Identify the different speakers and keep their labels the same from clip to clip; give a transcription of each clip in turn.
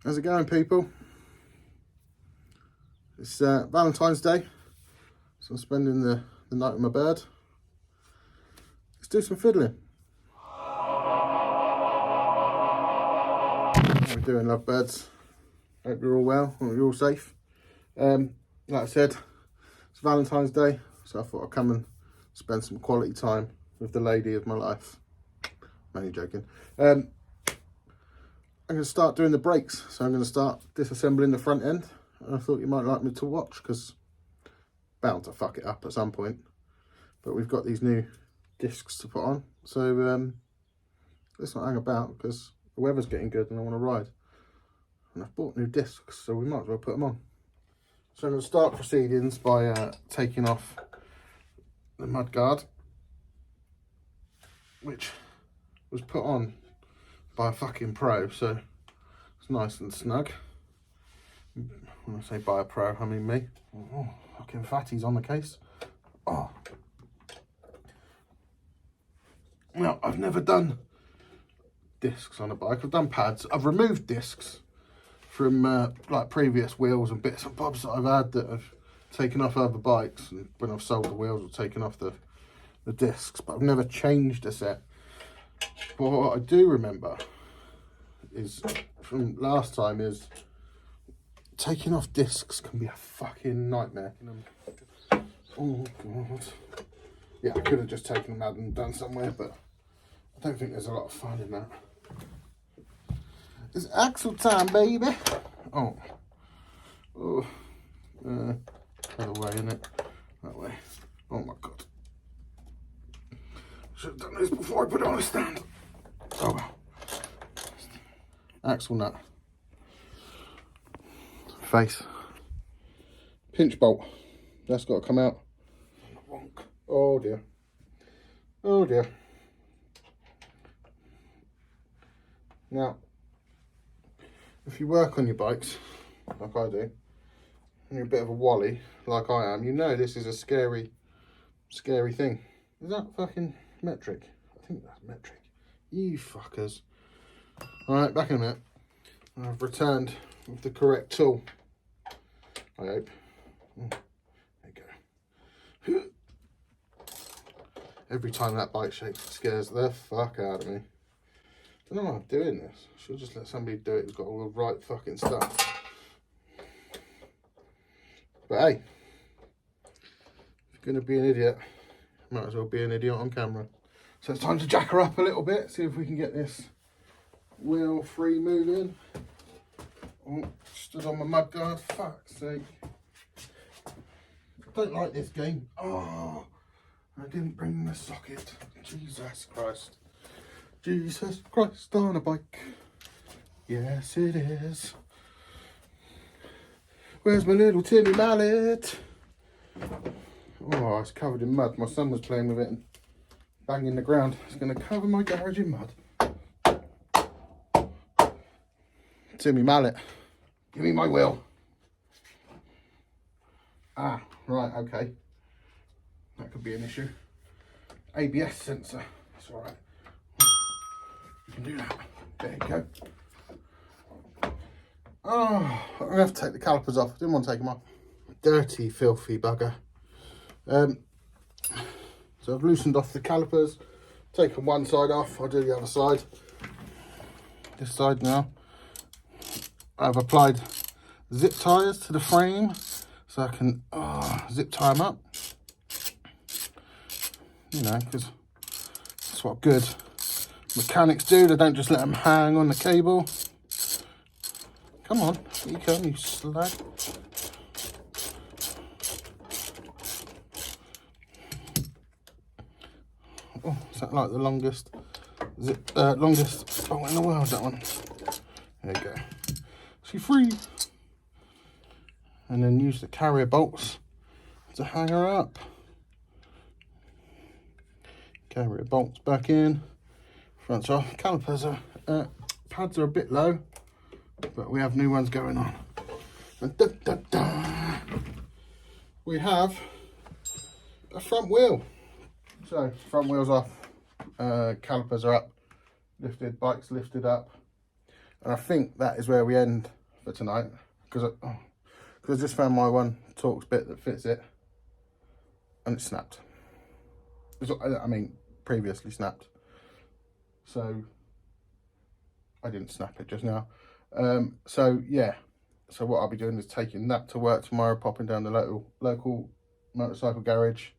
Speaker 1: How's it going, people? It's Valentine's Day, so I'm spending the night with my bird. Let's do some fiddling. How are we doing, lovebirds? Hope you're all well, hope you're all safe. Like I said, it's Valentine's Day, so I thought I'd come and spend some quality time with the lady of my life. I'm only joking. I'm going to start doing the brakes, so I'm going to start disassembling the front end. And I thought you might like me to watch, because bound to fuck it up at some point. But we've got these new discs to put on, so let's not hang about, because the weather's getting good and I want to ride. And I've bought new discs, so we might as well put them on. So I'm going to start proceedings by taking off the mud guard, which was put on by a fucking pro, so it's nice and snug. When I say by a pro, I mean me. Oh, fucking fatties on the case. Oh. Now, I've never done discs on a bike. I've done pads. I've removed discs from like previous wheels and bits and bobs that I've had that I've taken off other bikes, and when I've sold the wheels, I've taken off the discs, but I've never changed a set. But what I do remember is from last time is taking off discs can be a fucking nightmare. Oh god. Yeah, I could have just taken them out and done somewhere, but I don't think there's a lot of fun in that. It's axle time, baby. Oh. Oh. Other way, innit? That way. Oh my god. Should have done this before I put it on a stand. Oh well. Axle nut. Face. Pinch bolt. That's got to come out. Oh dear. Oh dear. Now, if you work on your bikes, like I do, and you're a bit of a wally, like I am, you know this is a scary, scary thing. Is that fucking metric? I think that's metric. You fuckers. Alright, back in a minute. I've returned with the correct tool. I hope. There you go. Every time that bike shakes, it scares the fuck out of me. I don't know why I'm doing this. I should just let somebody do it who's got all the right fucking stuff. But hey, if you're going to be an idiot, might as well be an idiot on camera. So it's time to jack her up a little bit, see if we can get this wheel free moving. Oh, stood on my mud guard, fuck's sake. I don't like this game. Oh, I didn't bring the socket. Jesus Christ. Jesus Christ on a bike. Yes, it is. Where's my little Timmy mallet? Oh, it's covered in mud. My son was playing with it and banging the ground. It's going to cover my garage in mud. Timmy mallet. Give me my wheel. Ah, right, okay. That could be an issue. ABS sensor. That's all right. You can do that. There you go. Oh, I'm going to have to take the calipers off. I didn't want to take them off. Dirty, filthy bugger. So I've loosened off the calipers. Taken one side off. I'll do the other side. This side now. I've applied zip ties to the frame so I can zip tie them up. You know, because that's what good mechanics do. They don't just let them hang on the cable. Come on, here you come, you slag. Oh, is that like the longest longest bolt in the world, that one? There you go. She's free. And then use the carrier bolts to hang her up. Carrier bolts back in. Front's off. Calipers are, pads are a bit low, but we have new ones going on. And da, da, da. We have a front wheel. So front wheel's off, calipers are up, lifted, bike's lifted up. And I think that is where we end for tonight, because I just found my one Torx bit that fits it, and it snapped. I mean, previously snapped. So I didn't snap it just now. So yeah, so what I'll be doing is taking that to work tomorrow, popping down the local motorcycle garage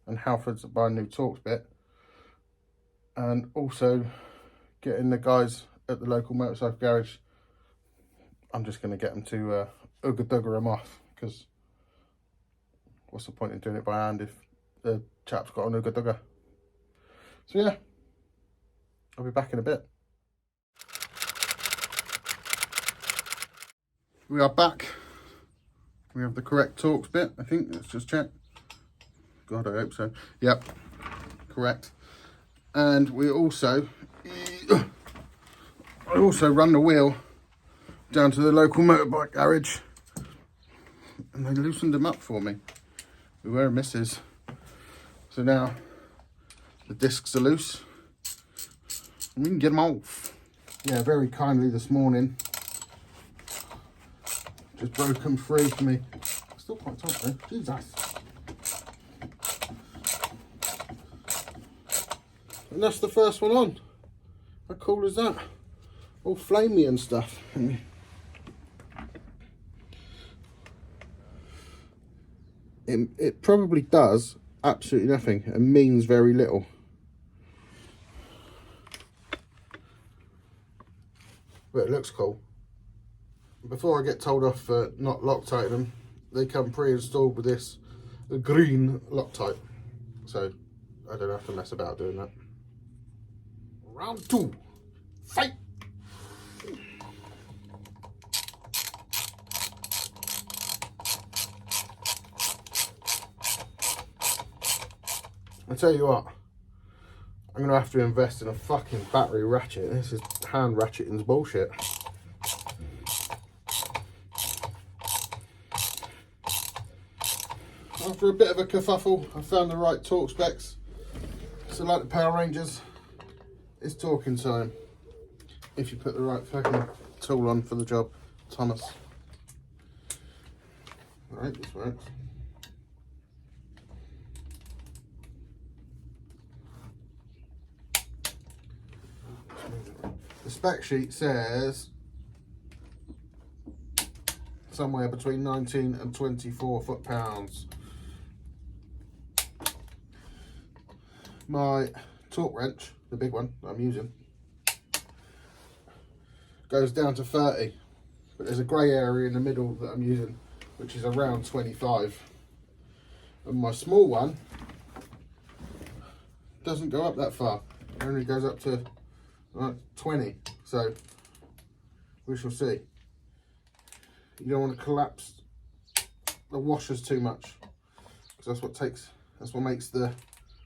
Speaker 1: and Halfords to buy a new Torx bit, and also getting the guys at the local motorcycle garage. I'm just going to get them to ooga-dooga them off, because what's the point in doing it by hand if the chap's got an ooga-dooga? So yeah, I'll be back in a bit. We are back. We have the correct Torx bit, I think. Let's just check. God, I hope so. Yep, correct. And I also run the wheel down to the local motorbike garage, and they loosened them up for me. We were misses. So now the discs are loose and we can get them off. Yeah, very kindly this morning just broke them free for me. Still quite tight though, Jesus. And that's the first one on. How cool is that? All flamey and stuff. It probably does absolutely nothing and means very little. But it looks cool. Before I get told off for not Loctiting them, they come pre-installed with this green Loctite. So I don't have to mess about doing that. Round 2. Fight! I tell you what, I'm going to have to invest in a fucking battery ratchet. This is hand ratcheting's bullshit. After a bit of a kerfuffle, I found the right torque specs. So like the Power Rangers, it's talking time. If you put the right fucking tool on for the job, Thomas. Alright, this works. The spec sheet says somewhere between 19 and 24 foot-pounds. My torque wrench, the big one that I'm using, goes down to 30, but there's a grey area in the middle that I'm using, which is around 25. And my small one doesn't go up that far. It only goes up to 20. So we shall see. You don't want to collapse the washers too much, because that's what makes the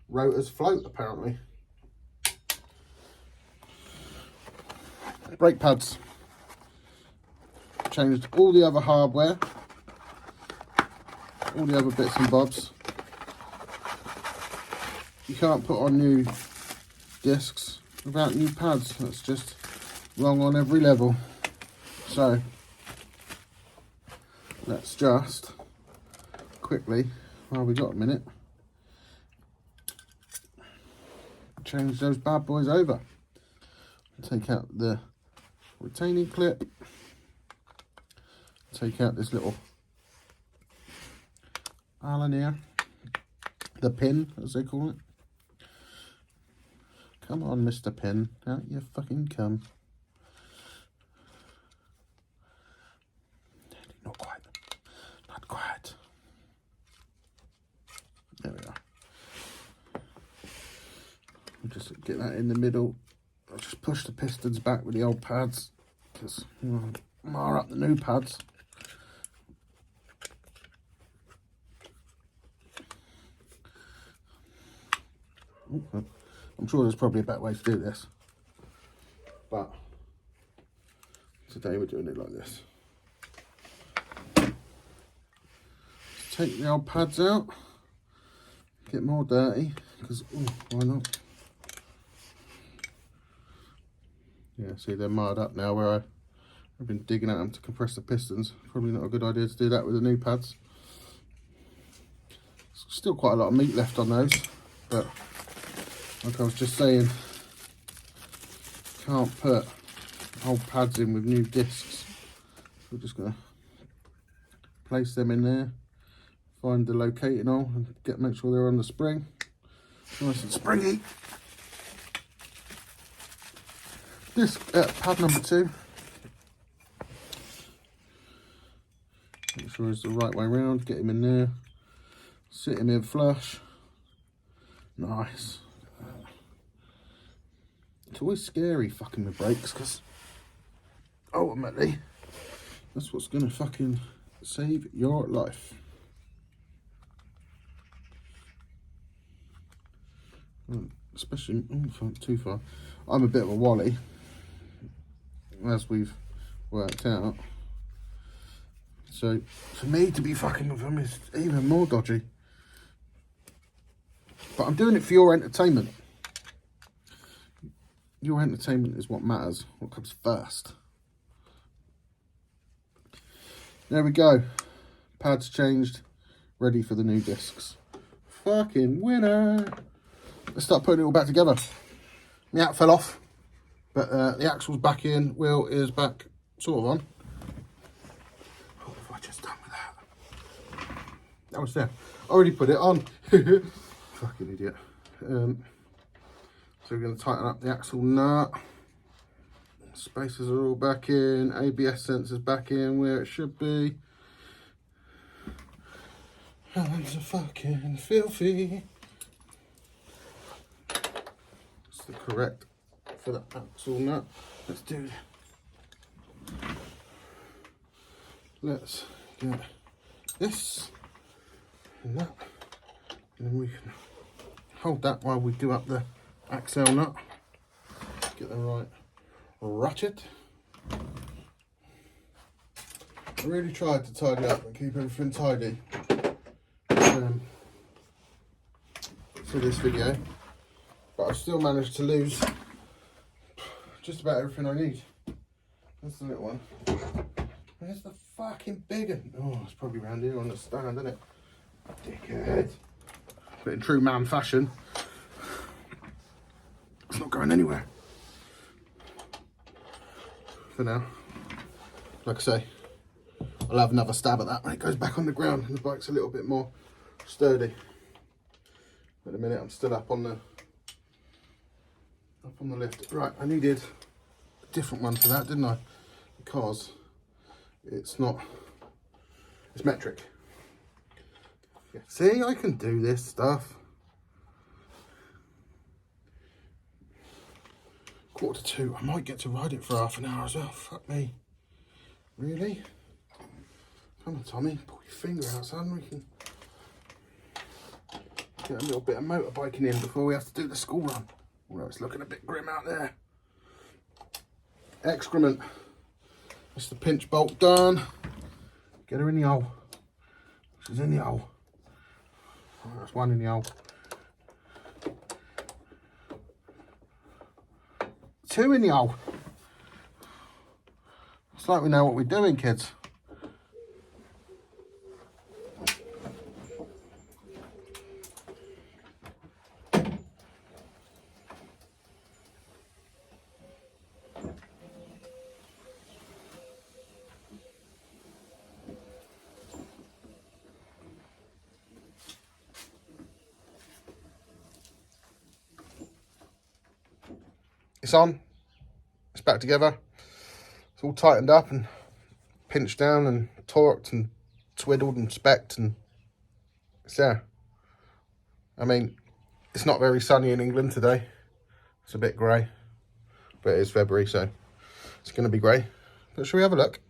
Speaker 1: rotors float, apparently. Brake pads. Changed all the other hardware, all the other bits and bobs. You can't put on new discs without new pads. That's just wrong on every level. So let's just quickly, while we got a minute, change those bad boys over. Take out the retaining clip, take out this little Allen here, the pin as they call it. Come on, Mr. Pin, out you fucking come. Not quite, not quite. There we are. We'll just get that in the middle. I'll just push the pistons back with the old pads, because mar up the new pads. Ooh, I'm sure there's probably a better way to do this, but today we're doing it like this. Take the old pads out, get more dirty, because why not? Yeah, see, they're marred up now where I I've been digging at them to compress the pistons. Probably not a good idea to do that with the new pads. Still quite a lot of meat left on those, but like I was just saying, can't put old pads in with new discs. We're just going to place them in there, find the locating hole and make sure they're on the spring. Nice and springy. Disc pad number 2. Make sure it's the right way around, get him in there, sit him in flush. Nice. It's always scary fucking with brakes because ultimately that's what's going to fucking save your life. Especially, too far. I'm a bit of a wally, as we've worked out. So for me to be fucking with them is even more dodgy. But I'm doing it for your entertainment. Your entertainment is what matters, what comes first. There we go. Pads changed, ready for the new discs. Fucking winner. Let's start putting it all back together. The out fell off, but the axle's back in, wheel is back sort of on. What have I just done with that? That was there. I already put it on. Fucking idiot. So we're going to tighten up the axle nut. Spacers are all back in. ABS sensors back in where it should be. Hands are fucking filthy. That's the correct for the axle nut. Let's do. Let's get this and that, and then we can hold that while we do up the axle nut. Get the right ratchet. I really tried to tidy up and keep everything tidy for this video, but I still managed to lose just about everything I need. That's the little one. Where's the fucking big one? Oh, it's probably around here on the stand, isn't it? Dickhead. But in true man fashion, it's not going anywhere. For now, like I say, I'll have another stab at that when it goes back on the ground and the bike's a little bit more sturdy. At the minute, I'm still up on the lift. Right, I needed a different one for that, didn't I? Because it's metric. Yeah. See, I can do this stuff. 1:45. I might get to ride it for half an hour as well. Fuck me. Really? Come on, Tommy. Pull your finger out, son. We can get a little bit of motorbiking in before we have to do the school run. Although it's looking a bit grim out there. Excrement. That's the pinch bolt done. Get her in the hole. She's in the hole. Oh, that's one in the hole. 2 in the hole. It's like we know what we're doing, kids. It's on, it's back together, it's all tightened up and pinched down and torqued and twiddled and specced, and it's there. I mean, it's not very sunny in England today, it's a bit grey, but it is February, so it's going to be grey. But shall we have a look?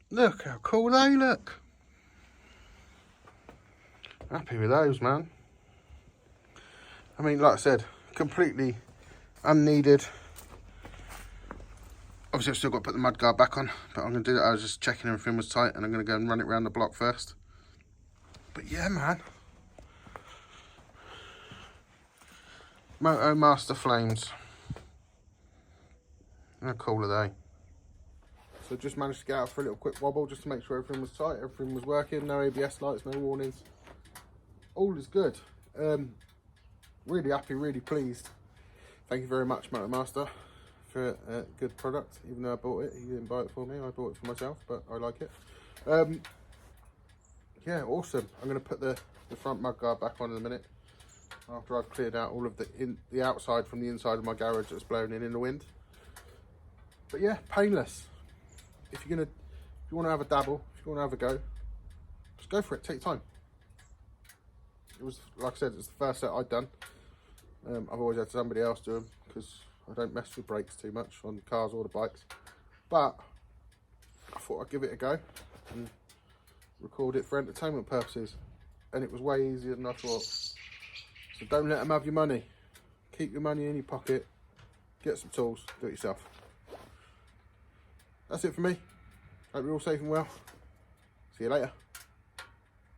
Speaker 1: Look how cool they look. Happy with those, man. I mean, like I said, completely unneeded. Obviously, I've still got to put the mudguard back on, but I'm going to do that. I was just checking everything was tight, and I'm going to go and run it around the block first. But yeah, man. Moto Master Flames. How cool are they? So just managed to get out for a little quick wobble just to make sure everything was tight, everything was working, no ABS lights, no warnings. All is good. Really happy, really pleased. Thank you very much, Motor Master, for a good product. Even though I bought it, he didn't buy it for me, I bought it for myself, but I like it. Yeah, awesome. I'm going to put the front mud guard back on in a minute, after I've cleared out all of the outside from the inside of my garage that's blown in the wind. But yeah, painless. If you want to have a dabble, if you want to have a go, just go for it. Take your time. It was, like I said, it's the first set I'd done. I've always had somebody else do them because I don't mess with brakes too much on cars or the bikes. But I thought I'd give it a go and record it for entertainment purposes, and it was way easier than I thought. So don't let them have your money. Keep your money in your pocket. Get some tools. Do it yourself. That's it for me. Hope you're all safe and well. See you later.